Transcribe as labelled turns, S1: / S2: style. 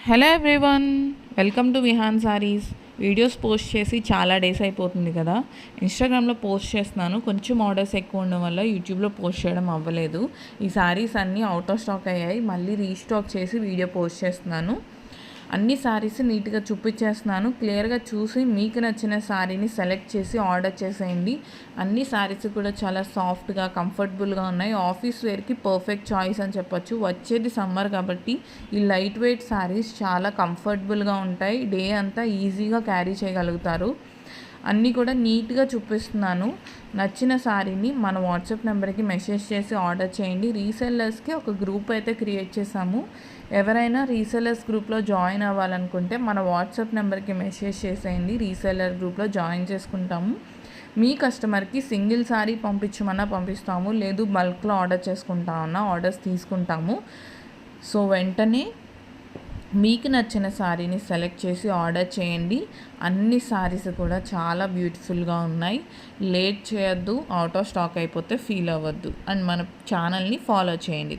S1: Hello everyone, welcome to Vihaan sarees. Videos post చేసి చాలా days అయిపోతుంది కదా. ఇన్స్టాగ్రామ్లో పోస్ట్ చేస్తున్నాను, కొంచెం ఆర్డర్స్ ఎక్కువ ఉండడం వల్ల యూట్యూబ్లో పోస్ట్ చేయడం అవ్వలేదు. ఈ సారీస్ అన్నీ అవుట్ ఆఫ్ స్టాక్ అయ్యాయి, మళ్ళీ రీస్టాక్ చేసి వీడియో పోస్ట్ చేస్తున్నాను. అన్ని సారీస్ నీట్గా చూపించేస్తున్నాను. క్లియర్గా చూసి మీకు నచ్చిన సారీని సెలెక్ట్ చేసి ఆర్డర్ చేసేయండి. అన్ని సారీస్ కూడా చాలా సాఫ్ట్గా కంఫర్టబుల్గా ఉన్నాయి. ఆఫీస్ వేర్కి పర్ఫెక్ట్ చాయిస్ అని చెప్పొచ్చు. వచ్చేది సమ్మర్ కాబట్టి ఈ లైట్ వెయిట్ సారీస్ చాలా కంఫర్టబుల్గా ఉంటాయి. డే అంతా ఈజీగా క్యారీ చేయగలుగుతారు. అన్నీ కూడా నీట్గా చూపిస్తున్నాను. నచ్చిన సారీని మన వాట్సాప్ నెంబర్కి మెసేజ్ చేసి ఆర్డర్ చేయండి. రీసెల్లర్స్కి ఒక గ్రూప్ అయితే క్రియేట్ చేసాము. ఎవరైనా రీసెల్లర్స్ గ్రూప్లో జాయిన్ అవ్వాలనుకుంటే మన వాట్సాప్ నెంబర్కి మెసేజ్ చేసేయండి. రీసెల్లర్ గ్రూప్లో జాయిన్ చేసుకుంటాము. మీ కస్టమర్కి సింగిల్ సారీ పంపించమన్నా పంపిస్తాము, లేదు బల్క్లో ఆర్డర్ చేసుకుంటామన్నా ఆర్డర్స్ తీసుకుంటాము. సో వెంటనే మీకు నచ్చిన సారీని సెలెక్ట్ చేసి ఆర్డర్ చేయండి. అన్ని సారీస్ కూడా చాలా బ్యూటిఫుల్గా ఉన్నాయి. లేట్ చేయొద్దు, అవుట్ ఆఫ్ స్టాక్ అయిపోతే ఫీల్ అవ్వద్దు. అండ్ మన ఛానల్ని ఫాలో చేయండి.